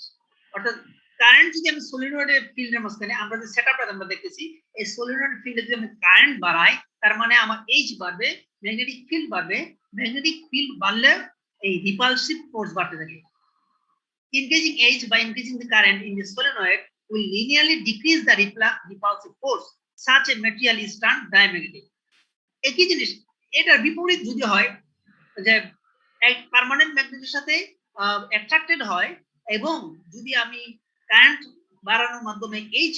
অর্থাৎ কারেন্ট যদি আমি সলিনয়েডের ফিল্ডের মাঝখানে আমরা যে সেটআপটা আমরা দেখতেছি, এই সলিনয়েড ফিল্ডে যদি আমি কারেন্ট বাড়াই, তার মানে আমার এইচ বাড়বে, ম্যাগনেটিক ফিল্ড বাড়বে। ম্যাগনেটিক ফিল্ড বাড়লে এই রিপালসিভ ফোর্স বাড়তে থাকে। Increasing H by increasing the current in the solenoid will linearly decrease the repulsive force. Such a material is termed diamagnetic. একই জিনিস, এটার বিপরীত যদি হয় যে এক পার্মানেন্ট ম্যাগনেটের সাথে অ্যাট্রাক্টেড হয় এবং যদি আমি কারেন্ট বাড়ানোর মাধ্যমে এইচ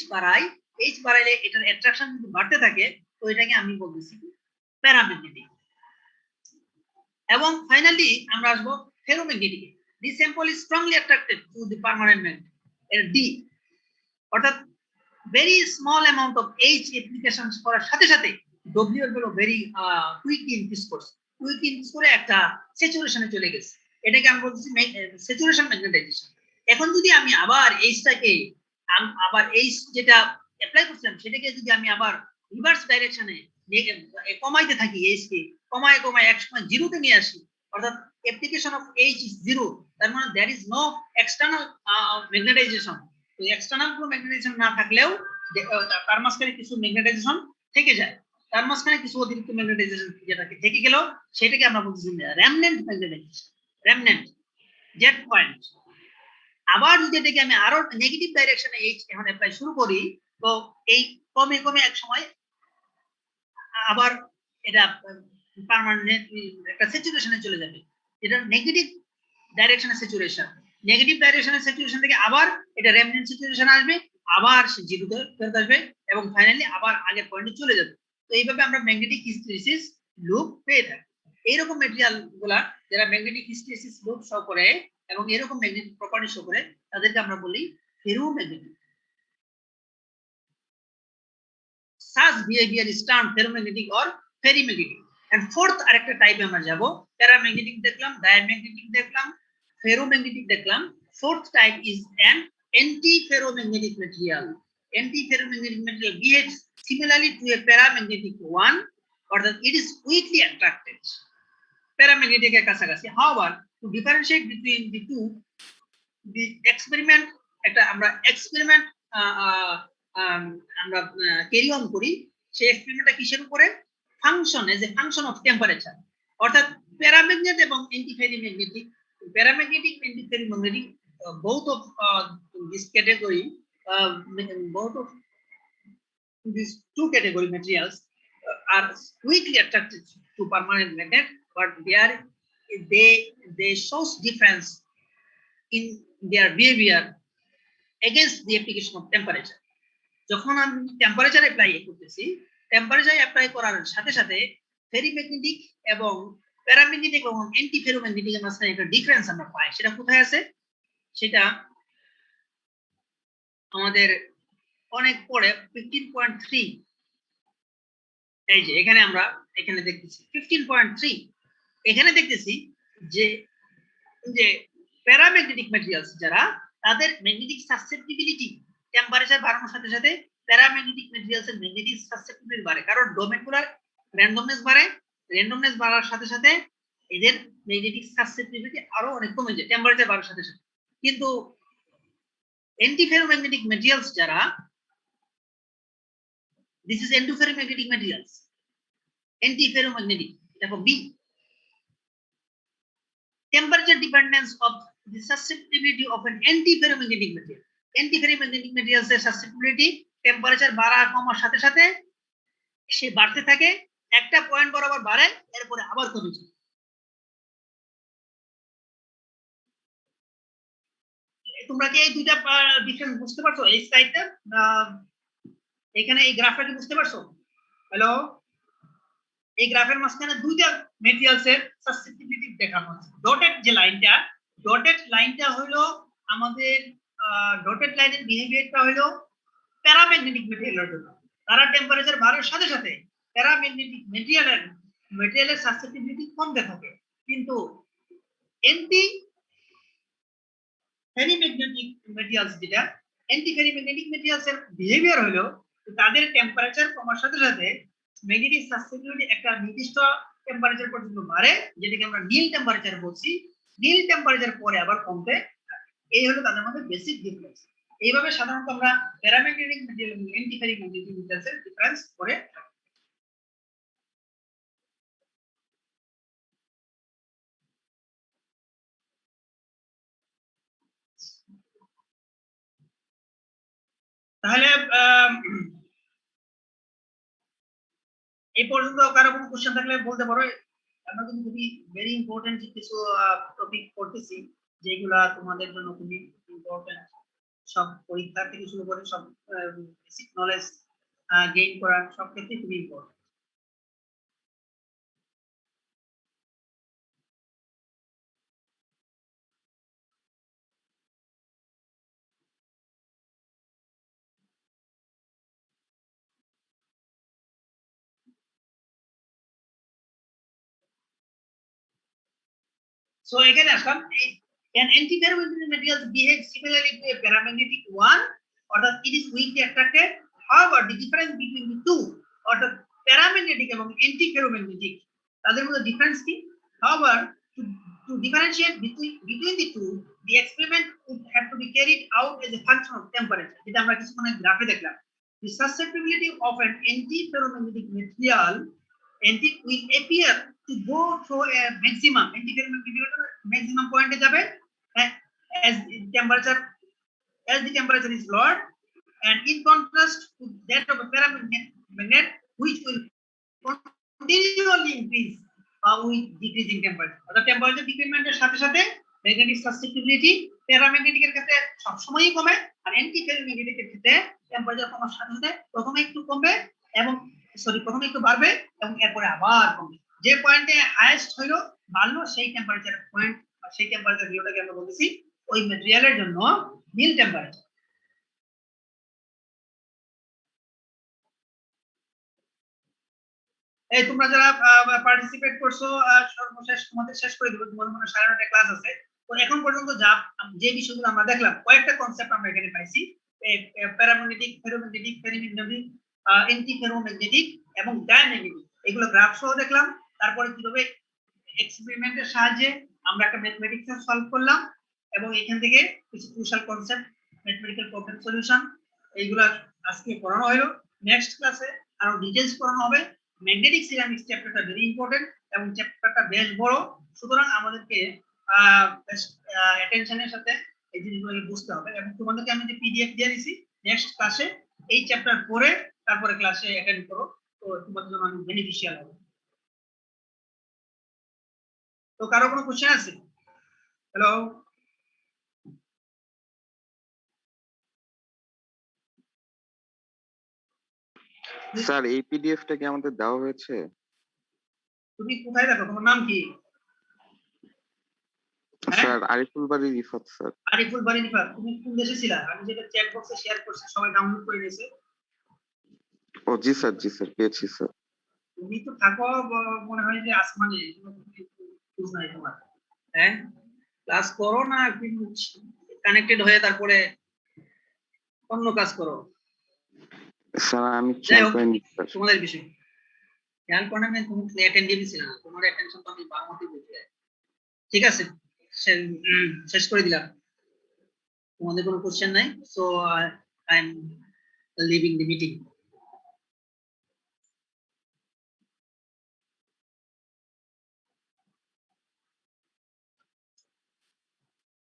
বাড়াইলে এটার অ্যাট্রাকশন যদি বাড়তে থাকে, তো এটাকে আমি বলতেছি প্যারাম্যাগনেটিক। এবং ফাইনালি আমরা আসবো ferromagnetic. The sample is strongly attracted to the permanent magnet. D, অর্থাৎ very small amount of H applications করার সাথে সাথে W এর ভ্যালু very quickly increase করে একটা স্যাচুরেশনে চলে গেছে। এটাকে আমরা বলতেছি স্যাচুরেশন ম্যাগনেটাইজেশন। এখন যদি আমি আবার এইচটাকে এইচ যেটা অ্যাপ্লাই করছিলাম সেটাকে যদি আমি আবার রিভার্স ডাইরেকশনে কমাইতে থাকি, এইচকে কমায় একসময় জিরোতে নিয়ে আসি, অর্থাৎ application of H is zero, তার মানে there is no external magnetization. তো এক্সটার্নাল কোনো ম্যাগনেটাইজেশন না থাকলেও তার মাঝখানে কিছু ম্যাগনেটাইজেশন থেকে যায়, তার মাঝখানে কিছু অতিরিক্ত ম্যাগনেটাইজেশন যেটা থেকে গেল সেটাকে আমরা বলতেছি remnant magnetization, remnant jet point. আবার যদি এটাকে আমি আরো নেগেটিভ ডাইরেকশনে H এখন অ্যাপ্লাই শুরু করি, তো এই কমে এক সময় আবার এটা পার্মানেন্ট একটা স্যাচুরেশনে চলে যাবে, যেটা নেগেটিভ ডাইরেকশনে স্যাচুরেশন। নেগেটিভ ডাইরেকশনের স্যাচুরেশন থেকে আবার এটা রেমনেন্ট স্যাচুরেশন আসবে, আবার সে জিরোতে ফেরত আসবে এবং ফাইনালি আবার আগের পয়েন্টে চলে যাবে। তো এইভাবে আমরা ম্যাগনেটিক হিস্টেরিসিস লুপ পেয়ে থাকি। এইরকম ম্যাটেরিয়াল গুলা যারা ম্যাগনেটিক হিস্টেরিসিস লুপ শো করে এবং এরকম ম্যাগনেটিক প্রপার্টি শো করে তাদেরকে আমরা বলি ferromagnetic. such behavior is termed ferromagnetic or ferrimagnetic. And fourth আরেকটা টাইপে আমরা যাব, প্যারাম্যাগনেটিক দেখলাম, ডায়াম্যাগনেটিক দেখলাম, ফেরোম্যাগনেটিক দেখলাম। fourth type is an anti-ferromagnetic material. Anti-ferromagnetic material behaves similarly to a paramagnetic one, or that it is weakly attracted. Paramagnetic এর কাছাকাছি। However, to differentiate between the two, the experiment একটা আমরা experiment আমরা carry on করি। সেই এক্সপেরিমেন্টটা কিসের উপরে? Function, as a function of temperature. অর্থাৎ প্যারাম্যাগনেট এবং অ্যান্টিফেরিম্যাগনেটিক, paramagnetic অ্যান্টিফেরিম্যাগনেটিক both of this category, both of these two category materials are weakly attracted to permanent magnet, but they shows difference in their behavior against the application of temperature. যখন আমি temperature apply করতেছি, temperature apply করার সাথে সাথে ferrimagnetic এবং paramagnetic এবং anti ferromagnetic এর মাঝখানে একটা ডিফারেন্স আমরা পাই। সেটা কোথায় আছে? সেটা আমাদের অনেক পরে 15.3, এই যে এখানে আমরা এখানে দেখতেছি 15.3, এখানে দেখতেছি যে যে প্যারাম্যাগনেটিক ম্যাটেরিয়ালস যারা, তাদের ম্যাগনেটিক সাসেপ্টিবিলিটি টেম্পারেচার বাড়ানোর সাথে সাথে প্যারাম্যাগনেটিক ম্যাটেরিয়ালস এর ম্যাগনেটিক সাসেপ্টিবিলিটি বাড়ে, কারণ ডোমেনগুলার র্যান্ডমনেস বাড়ে। র্যান্ডমনেস বাড়ার সাথে সাথে এদের ম্যাগনেটিক সাসেপ্টিবিলিটি আরো অনেক কমে যায় টেম্পারেচার বাড়ার সাথে সাথে। কিন্তু অ্যান্টিফেরোম্যাগনেটিক ম্যাটেরিয়ালস যারা, দিস ইজ এন্ডোফেরোম্যাগনেটিক ম্যাটেরিয়ালস, অ্যান্টিফেরোম্যাগনেটিক, দেখো B, temperature dependence of the susceptibility of an antiferromagnetic material. Antiferromagnetic materials এর susceptibility টেম্পারেচার বাড়া কমার সাথে সাথে সে বাড়তে থাকে, একটা পয়েন্ট বরাবর বাড়ে, এরপরে আবার কমে যায়। তোমরা কি এই দুইটা ডিফারেন্স বুঝতে পারছো? এই স্লাইডটা এখানে এই গ্রাফটা কি বুঝতে পারছো? হ্যালো, এই গ্রাফের মাঝখানে দুইটা ম্যাটেরিয়ালস এর সাসেপ্টিবিলিটি দেখানো হচ্ছে। ডটেড লাইনটা হলো আমাদের ডটেড লাইনের বিহেভিয়ারটা হলো প্যারাম্যাগনেটিক ম্যাটেরিয়ালের জন্য। তারা টেম্পারেচার বাড়ার সাথে সাথে প্যারাম্যাগনেটিক ম্যাটেরিয়ালের সাসেপ্টিবিলিটি কমতে থাকে। কিন্তু অ্যান্টি ফেরিম্যাগনেটিক ম্যাটেরিয়ালস যেটা, অ্যান্টি ফেরিম্যাগনেটিক ম্যাটেরিয়ালস এর বিহেভিয়ার হলো তাদের টেম্পারেচার কমার সাথে সাথে ম্যাগনেটিক সাসেপ্টিবিলিটি একটা নির্দিষ্ট টেম্পারেচার পর্যন্ত বাড়ে, যেটাকে আমরা নীল টেম্পারেচার বলছি। নীল টেম্পারেচার পরে আবার কমতে থাকে। এই হলো তাদের মধ্যে বেসিক ডিফারেন্স। এইভাবে সাধারণত আমরা প্যারাম্যাগনেটিক ম্যাটেরিয়াল এবং অ্যান্টি ফেরিম্যাগনেটিক ম্যাটেরিয়ালস এর ডিফারেন্স করে থাকি। তাহলে এই পর্যন্ত কারো কোনো কোশ্চেন থাকলে বলতে পারো। আমরা কিন্তু খুবই ভেরি ইম্পর্টেন্ট কিছু টপিক পড়তেছি, যেগুলা তোমাদের জন্য খুবই ইম্পর্টেন্ট। সব পরীক্ষা থেকে শুরু করে সব বেসিক নলেজ গেইন করার সব ক্ষেত্রে খুবই ইম্পর্টেন্ট। So এখানে আসলাম, an antiferromagnetic material behaves similarly to a paramagnetic one, or that it is weakly attracted. However, the difference between the two, or the paramagnetic এবং antiferromagnetic, তাদের মধ্যে ডিফারেন্স কি? However, to differentiate between the two, the experiment would have to be carried out as a function of temperature, যেটা আমরা কিছুক্ষণ আগে গ্রাফে দেখলাম। The susceptibility of an antiferromagnetic material will appear to go through a maximum maximum point এ যাবে as the temperature is lowered, and in contrast to that of a paramagnet which will continually increase with decreasing temperature. অর্থাৎ temperature ডিক্রিমেন্টের সাথে সাথে magnetic susceptibility প্যারাম্যাগনেটিকের ক্ষেত্রে সবসময়ই কমে, আর anti ফেরোম্যাগনেটিকের ক্ষেত্রে temperature কমার সাথে সাথে প্রথমে একটু কমবে এবং প্রথমে একটু বাড়বে এবং এরপরে আবার কমবে। যে পয়েন্টে হাইয়েস্ট হইলো বাড়লো সেই টেম্পারেচার পয়েন্ট বা সেই টেম্পারেচার ভ্যালুটাকে আমরা বলতেছি ওই ম্যাটেরিয়ালের জন্য নীল টেম্পারেচার। এই তোমরা যারা পার্টিসিপেট করছো সর্বশেষ তোমাদের শেষ করে দেবো, তোমাদের মনে 9:30 ক্লাস আছে। তো এখন পর্যন্ত যে বিষয়গুলো আমরা দেখলাম, কয়েকটা কনসেপ্ট আমরা এখানে পাইছি, paramagnetic, ferromagnetic, ferrimagnetic, anti ferromagnetic এবং ডায়াম্যাগনেটিক, এগুলো গ্রাফ সহ দেখলাম। তারপরে কিভাবে এক্সপেরিমেন্টের সাহায্যে আমরা একটা ম্যাথমেটিক্স সলভ করলাম এবং এখান থেকে কিছু crucial concept, mathematical problem solution, এইগুলা আজকে পড়ানো হলো। নেক্সট ক্লাসে আরো ডিটেইলস পড়ানো হবে। ম্যাগনেটিক সিরামিক্স চ্যাপ্টারটা ভেরি ইম্পর্টেন্ট এবং চ্যাপ্টারটা বেশ বড়, সুতরাং আমাদেরকে বেশ অ্যাটেনশনের সাথে এই জিনিসগুলোকে বুঝতে হবে। এবং তোমাদেরকে আমি যে পিডিএফ দিয়ে দিছি, নেক্সট ক্লাসে এই চ্যাপ্টার পড়ে তারপরে ক্লাসে অ্যাটেন্ড করো, তো তোমাদের জন্য অনেক বেনিফিশিয়াল হবে। তো কারো কোনো কোশ্চেন আছে? হ্যালো, স্যার এই পিডিএফটা কি আমাদের দেওয়া হয়েছে? তুমি কোথায় দেখো? তোমার নাম কি? স্যার আরিফুল বাড়ি রিফাত স্যার। আরিফুল বাড়ি রিফাত, তুমি কোন দেশে ছিলা? আমি যেটা চ্যাট বক্সে শেয়ার করছি সবাই ডাউনলোড করে নিয়েছে। ও জি স্যার পেয়েছি স্যার। তুমি তো থাকো মনে হয় যে আসমানে, খোঁজ নাই তোমার। হ্যাঁ, ক্লাস করো না কানেক্টেড হয়ে তারপরে অন্য কাজ করো? স্যার আমি যাই হোক, চ্যাম্পিয়ন স্যার। তোমাদের বিষয় খেয়াল করে না, তুমি অ্যাটেন্ডেন্স ছিল না, তোমার অ্যাটেনশন তো আমি বারমতি বলছি। ঠিক আছে, শেষ করে দিলাম। তোমাদের কোনো কোশ্চেন নাই, so I am living the meeting.